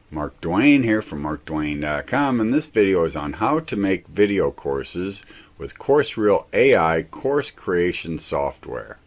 Mark Dwayne here from markdwayne.com, and this video is on how to make video courses with CourseReel AI course creation software.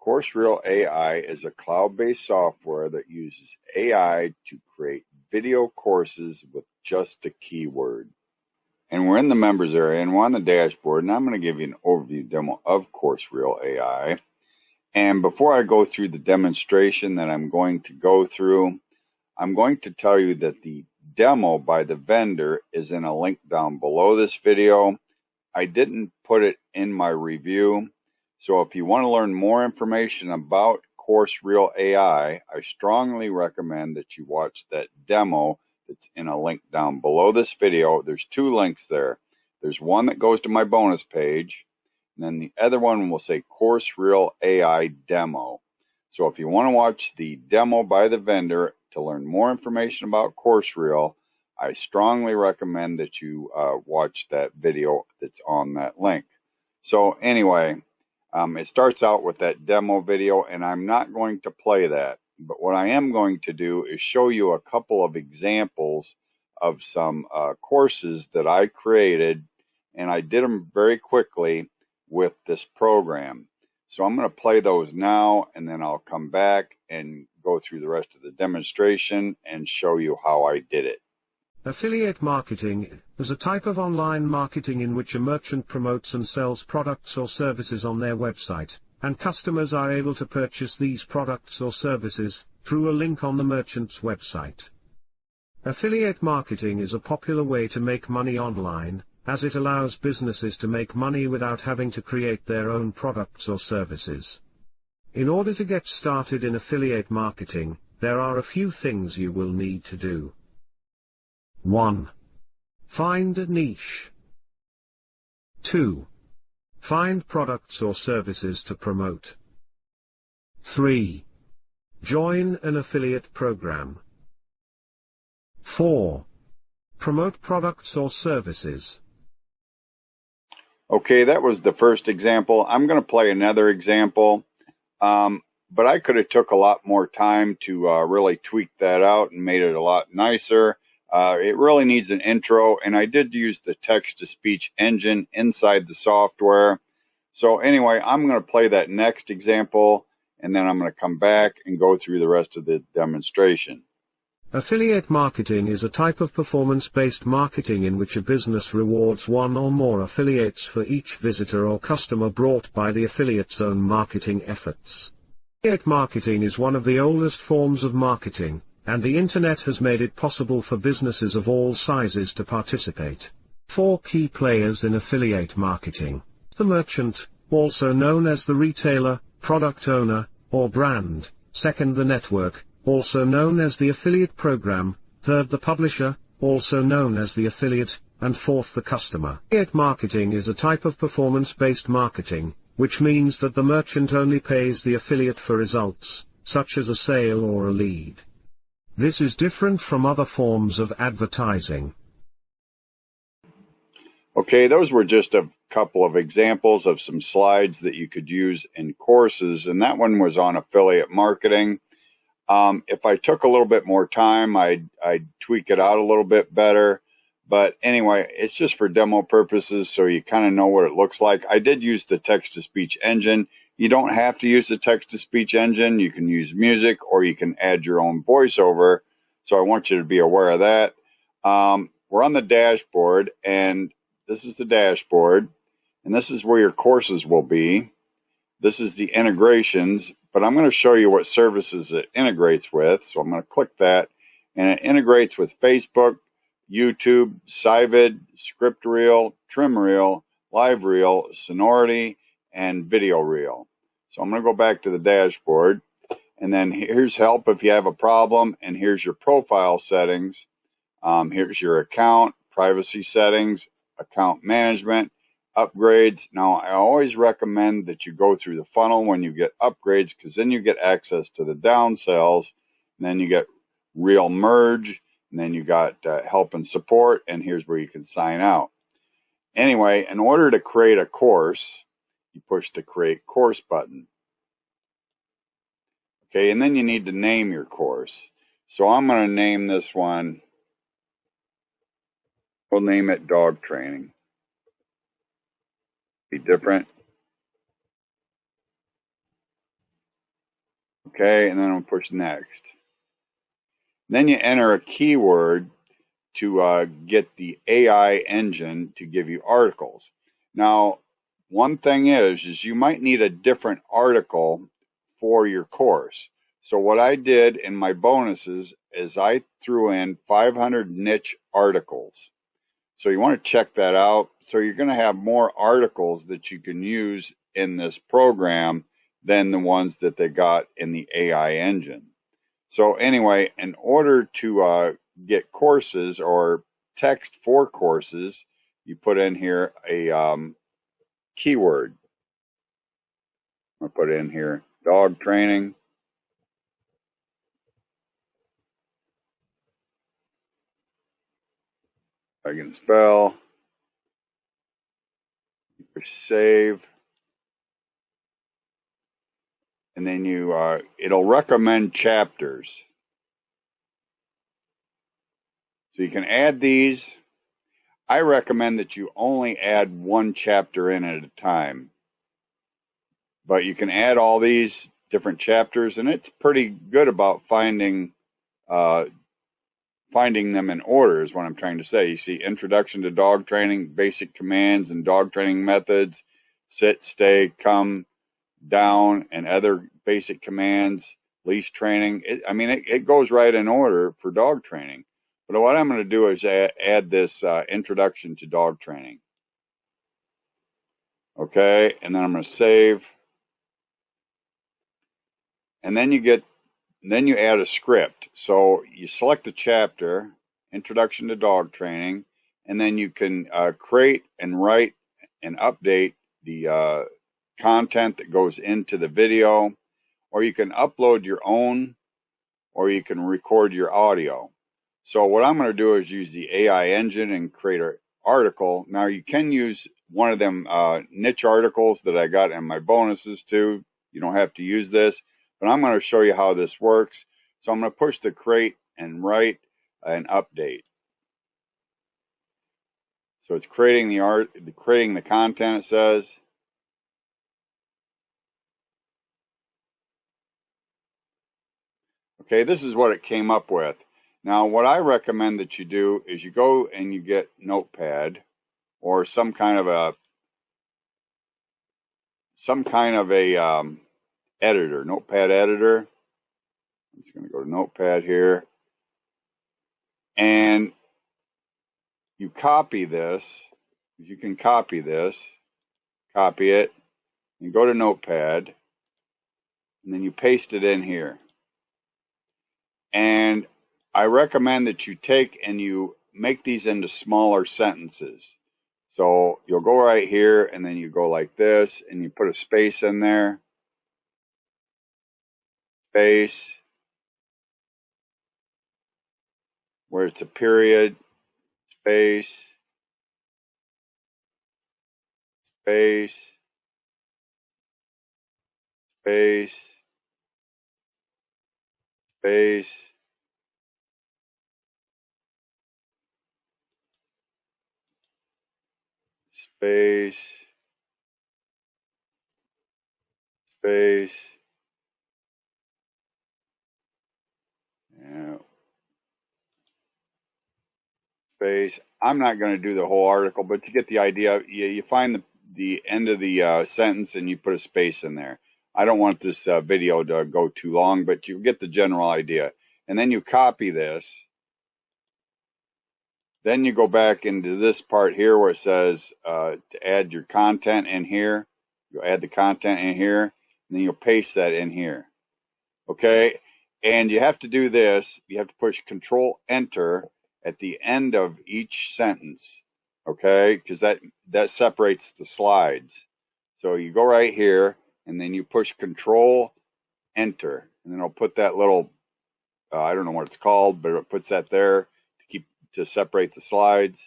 CourseReel AI is a cloud-based software that uses AI to create video courses with just a keyword. And we're in the members area and we're on the dashboard, and I'm going to give you an overview demo of CourseReel AI. And before I go through the demonstration that I'm going to go through, I'm going to tell you that the demo by the vendor is in a link down below this video. I didn't put it in my review. So if you want to learn more information about CourseReel AI, I strongly recommend that you watch that demo that's in a link down below this video. There's two links there. There's one that goes to my bonus page, and then the other one will say CourseReel AI Demo. So if you want to watch the demo by the vendor to learn more information about CourseReel, I strongly recommend that you watch that video that's on that link. So anyway, it starts out with that demo video, and I'm not going to play that. But what I am going to do is show you a couple of examples of some courses that I created, and I did them very quickly with this program. So I'm going to play those now, and then I'll come back and go through the rest of the demonstration and show you how I did it. Affiliate marketing is a type of online marketing in which a merchant promotes and sells products or services on their website, and customers are able to purchase these products or services through a link on the merchant's website. Affiliate marketing is a popular way to make money online, as it allows businesses to make money without having to create their own products or services. In order to get started in affiliate marketing, there are a few things you will need to do. 1. Find a niche. 2. Find products or services to promote. 3. Join an affiliate program. 4. Promote products or services. Okay, that was the first example. I'm going to play another example, but I could have took a lot more time to really tweak that out and made it a lot nicer. It really needs an intro, and I did use the text-to-speech engine inside the software. So anyway, I'm going to play that next example, and then I'm going to come back and go through the rest of the demonstration. Affiliate marketing is a type of performance-based marketing in which a business rewards one or more affiliates for each visitor or customer brought by the affiliate's own marketing efforts. Affiliate marketing is one of the oldest forms of marketing, and the internet has made it possible for businesses of all sizes to participate. 4 key players in affiliate marketing. The merchant, also known as the retailer, product owner, or brand. 2nd, the network, also known as the affiliate program. 3rd, the publisher, also known as the affiliate. And 4th, the customer. Affiliate marketing is a type of performance-based marketing, which means that the merchant only pays the affiliate for results, such as a sale or a lead. This is different from other forms of advertising. Okay, those were just a couple of examples of some slides that you could use in courses, and that one was on affiliate marketing. If I took a little bit more time, I'd tweak it out a little bit better. But anyway, it's just for demo purposes, so you kind of know what it looks like. I did use the text-to-speech engine. You don't have to use the text-to-speech engine. You can use music, or you can add your own voiceover. So I want you to be aware of that. We're on the dashboard, and this is the dashboard, and this is where your courses will be. This is the integrations, but I'm going to show you what services it integrates with. So I'm going to click that, and it integrates with Facebook, YouTube, Cyvid, ScriptReel, TrimReel, LiveReel, Sonority, and VideoReel. So I'm going to go back to the dashboard, and then here's help if you have a problem, and here's your profile settings. Here's your account, privacy settings, account management, upgrades. Now, I always recommend that you go through the funnel when you get upgrades, because then you get access to the downsells, and then you get real merge, and then you got help and support, and here's where you can sign out. Anyway, in order to create a course, you push the Create Course button. Okay, and then you need to name your course. So I'm going to name this one, we'll name it Dog Training. Be different. Okay, and then I'll push next. Then you enter a keyword to get the AI engine to give you articles. Now, one thing is you might need a different article for your course. So what I did in my bonuses is I threw in 500 niche articles. So you want to check that out. So you're going to have more articles that you can use in this program than the ones that they got in the AI engine. So anyway, in order to get courses or text for courses, you put in here a keyword. I'm going to put in here dog training. I can spell. You push save. And then it'll recommend chapters. So you can add these. I recommend that you only add one chapter in at a time. But you can add all these different chapters, and it's pretty good about finding them in order is what I'm trying to say. You see Introduction to Dog Training, Basic Commands and Dog Training Methods, Sit, Stay, Come, Down, and other basic commands, leash training. It goes right in order for dog training. But what I'm going to do is add this Introduction to Dog Training. Okay, and then I'm going to save. And then you add a script. So you select the chapter, Introduction to Dog Training, and then you can create and write and update the content that goes into the video, or you can upload your own, or you can record your audio. So what I'm going to do is use the AI engine and create an article. Now you can use one of them niche articles that I got in my bonuses too. You don't have to use this, but I'm going to show you how this works. So I'm going to push the create and write and update. So it's creating the content, it says. Okay, this is what it came up with. Now, what I recommend that you do is you go and you get Notepad or some kind of a editor, Notepad editor. I'm just going to go to Notepad here, and you copy this. You can copy this, copy it, and go to Notepad, and then you paste it in here. And I recommend that you take and you make these into smaller sentences. So you'll go right here and then you go like this and you put a space in there. Space. Where it's a period. Space. Space. Space. Space. Space. Space. Yeah. Space. I'm not going to do the whole article, but you get the idea. You find the end of the sentence and you put a space in there. I don't want this video to go too long, but you get the general idea. And then you copy this. Then you go back into this part here where it says to add your content in here. You'll add the content in here, and then you'll paste that in here. Okay? And you have to do this. You have to push Control-Enter at the end of each sentence. okay? Because that separates the slides. So you go right here, and then you push Control Enter, and then it'll put that little I don't know what it's called, but it puts that there to separate the slides.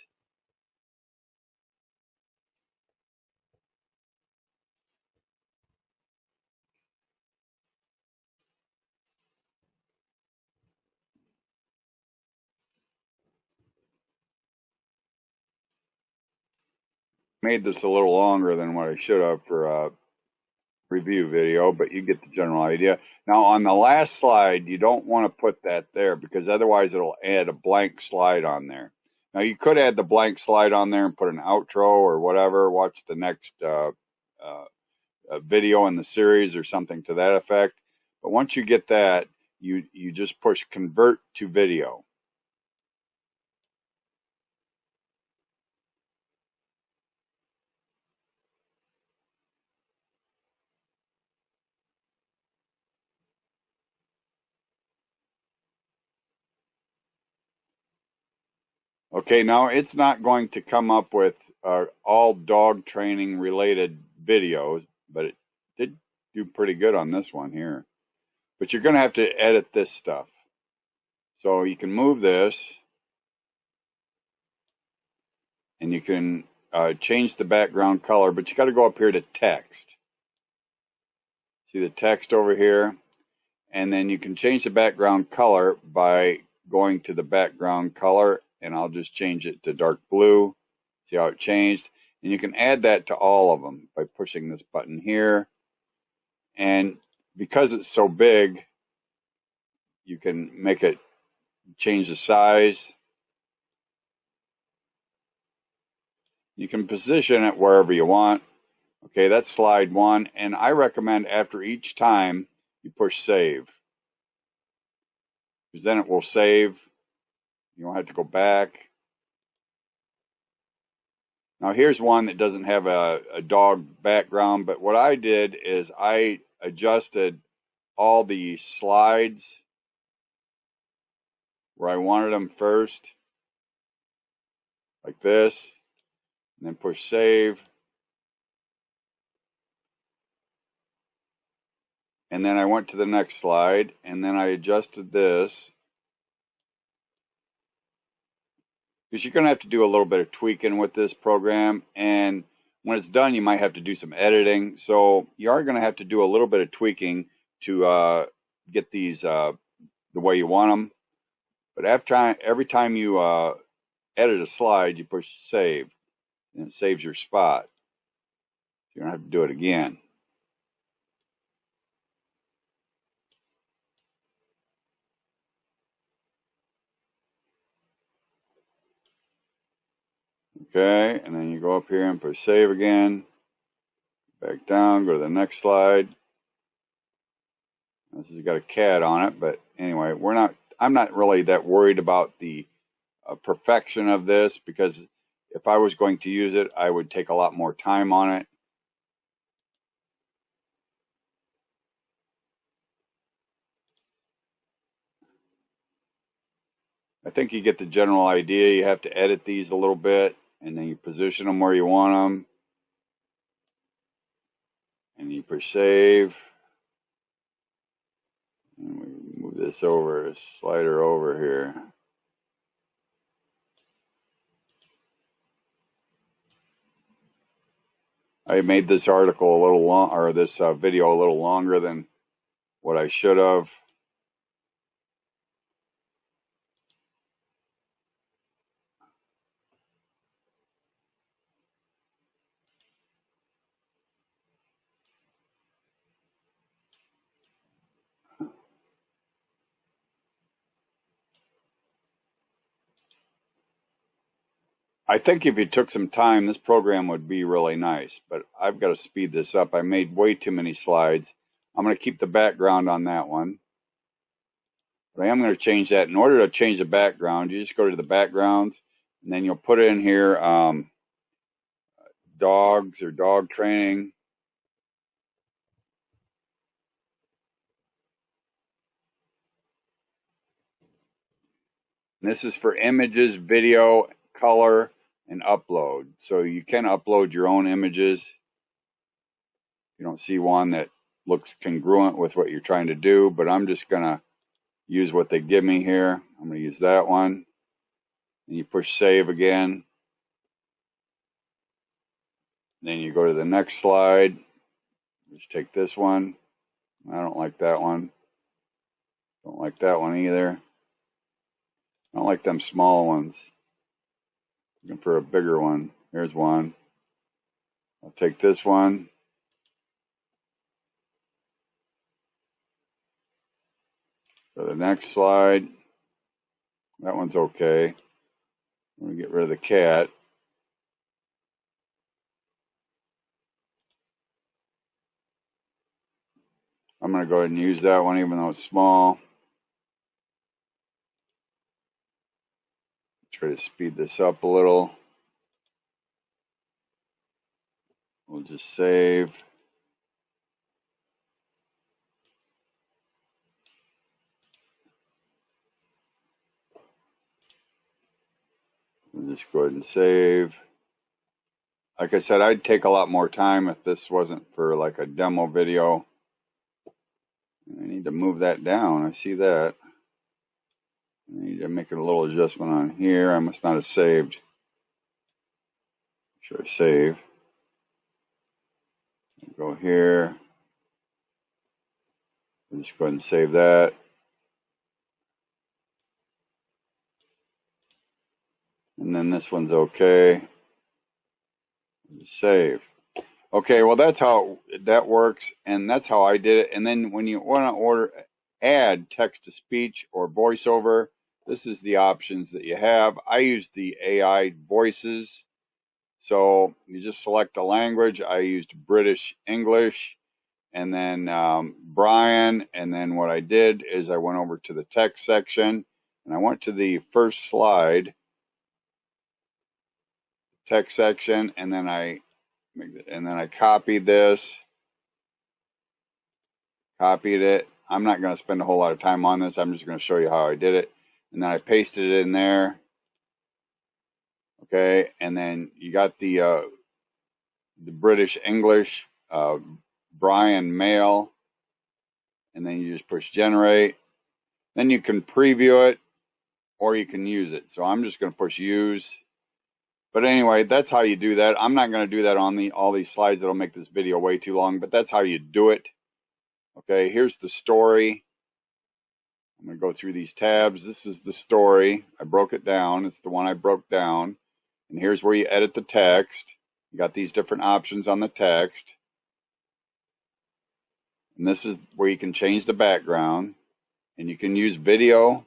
Made this a little longer than what I should have for a review video, but you get the general idea. Now on the last slide, you don't want to put that there because otherwise it'll add a blank slide on there. Now you could add the blank slide on there and put an outro or whatever, watch the next video in the series or something to that effect. But once you get that, you just push Convert to Video. Okay, now it's not going to come up with all dog training related videos, but it did do pretty good on this one here. But you're going to have to edit this stuff. So you can move this, and you can change the background color, but you got to go up here to text. See the text over here? And then you can change the background color by going to the background color, and I'll just change it to dark blue. See how it changed? And you can add that to all of them by pushing this button here. And because it's so big, you can make it change the size. You can position it wherever you want. Okay, that's slide 1. And I recommend after each time you push save, because then it will save. You don't have to go back. Now here's one that doesn't have a dog background, but what I did is I adjusted all the slides where I wanted them first, like this, and then push save. And then I went to the next slide, and then I adjusted this. Because you're going to have to do a little bit of tweaking with this program, and when it's done, you might have to do some editing. So you are going to have to do a little bit of tweaking to get these the way you want them. But every time you edit a slide, you push save, and it saves your spot. You don't have to do it again. Okay, and then you go up here and push save again. Back down, go to the next slide. This has got a cat on it, but anyway, I'm not really that worried about the perfection of this, because if I was going to use it, I would take a lot more time on it. I think you get the general idea. You have to edit these a little bit, and then you position them where you want them. And you push save. And we move this over, slider over here. I made this article a little long, or this video a little longer than what I should have. I think if you took some time, this program would be really nice, but I've got to speed this up. I made way too many slides. I'm going to keep the background on that one, but I am going to change that. In order to change the background, you just go to the backgrounds, and then you'll put in here dogs or dog training. And this is for images, video, color, and upload. So you can upload your own images. You don't see one that looks congruent with what you're trying to do, but I'm just going to use what they give me here. I'm going to use that one. And you push save again. Then you go to the next slide. Just take this one. I don't like that one. Don't like that one either. I don't like them small ones. Looking for a bigger one. Here's one. I'll take this one. For the next slide. That one's okay. I'm going to get rid of the cat. I'm going to go ahead and use that one even though it's small. Try to speed this up a little. We'll just save. We'll just go ahead and save. Like I said, I'd take a lot more time if this wasn't for like a demo video. I need to move that down. I see that. I need to make a little adjustment on here. I must not have saved. Should I save? Go here. I'll just go ahead and save that. And then this one's okay. Save. Okay, well that's how that works, and that's how I did it. And then when you want to add text to speech or voiceover, this is the options that you have. I use the AI voices. So you just select the language. I used British English, and then Brian. And then what I did is I went over to the text section, and I went to the first slide, text section, and then I copied this, copied it. I'm not going to spend a whole lot of time on this. I'm just going to show you how I did it. And then I pasted it in there. Okay, and then you got the British English, Brian Mail, and then you just push generate. Then you can preview it, or you can use it. So I'm just going to push use. But anyway, that's how you do that. I'm not going to do that on all these slides. That'll make this video way too long, but that's how you do it. Okay, here's the story. I'm going to go through these tabs. This is the story. I broke it down. It's the one I broke down. And here's where you edit the text. You got these different options on the text. And this is where you can change the background. And you can use video.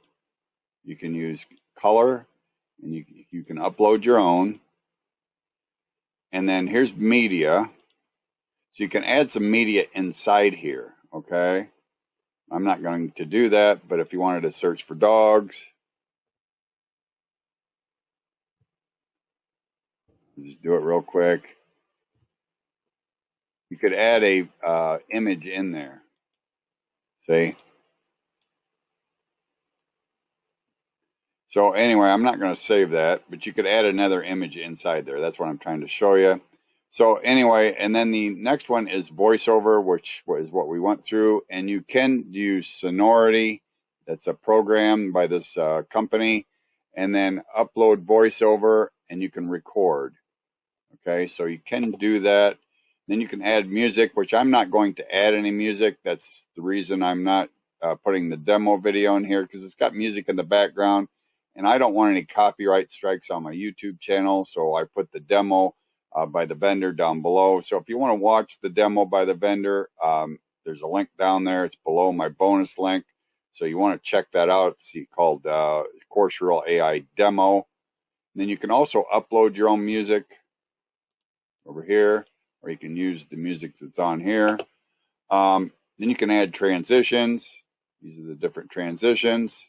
You can use color. And you can upload your own. And then here's media. So you can add some media inside here, okay? I'm not going to do that, but if you wanted to search for dogs, just do it real quick. You could add a image in there. See? So anyway, I'm not going to save that, but you could add another image inside there. That's what I'm trying to show you. So anyway, and then the next one is voiceover, which is what we went through. And you can use Sonority. That's a program by this company. And then upload voiceover, and you can record. Okay, so you can do that. Then you can add music, which I'm not going to add any music. That's the reason I'm not putting the demo video in here, because it's got music in the background. And I don't want any copyright strikes on my YouTube channel, so I put the demo by the vendor down below. So if you want to watch the demo by the vendor, there's a link down there. It's below my bonus link. So you want to check that out. It's called CourseReel AI Demo. And then you can also upload your own music over here, or you can use the music that's on here. Then you can add transitions. These are the different transitions.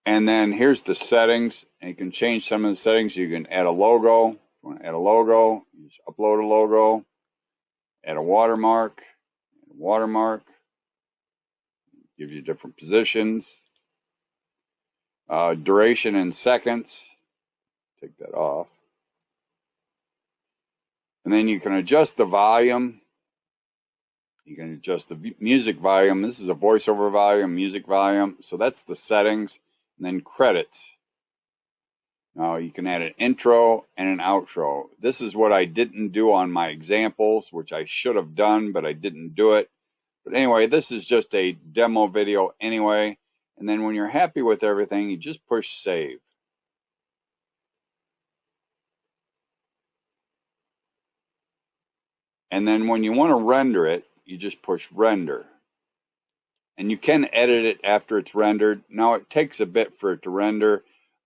And then here's the settings, and you can change some of the settings. You can add a logo. If you want to add a logo, you just upload a logo, add a watermark, Gives you different positions. Duration in seconds. Take that off. And then you can adjust the volume. You can adjust the music volume. This is a voiceover volume, music volume. So that's the settings. And then credits. Now you can add an intro and an outro. This is what I didn't do on my examples, which I should have done, but I didn't do it. But anyway, this is just a demo video anyway. And then when you're happy with everything, you just push save. And then when you want to render it, you just push render. And you can edit it after it's rendered. Now it takes a bit for it to render.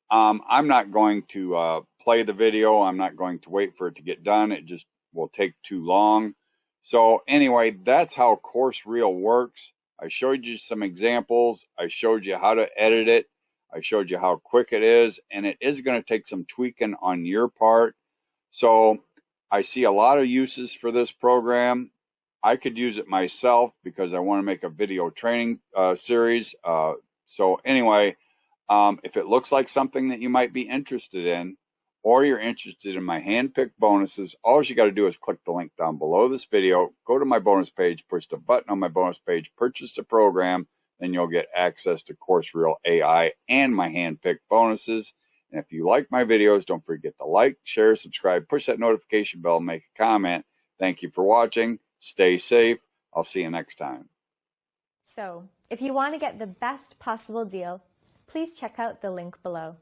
I'm not going to play the video. I'm not going to wait for it to get done. It just will take too long. So anyway, that's how CourseReel works. I showed you some examples. I showed you how to edit it. I showed you how quick it is. And it is going to take some tweaking on your part. So I see a lot of uses for this program. I could use it myself because I want to make a video training series. So anyway, if it looks like something that you might be interested in, or you're interested in my hand-picked bonuses, all you got to do is click the link down below this video, go to my bonus page, push the button on my bonus page, purchase the program, then you'll get access to CourseReel AI and my hand-picked bonuses. And if you like my videos, don't forget to like, share, subscribe, push that notification bell, make a comment. Thank you for watching. Stay safe. I'll see you next time. So, if you want to get the best possible deal, please check out the link below.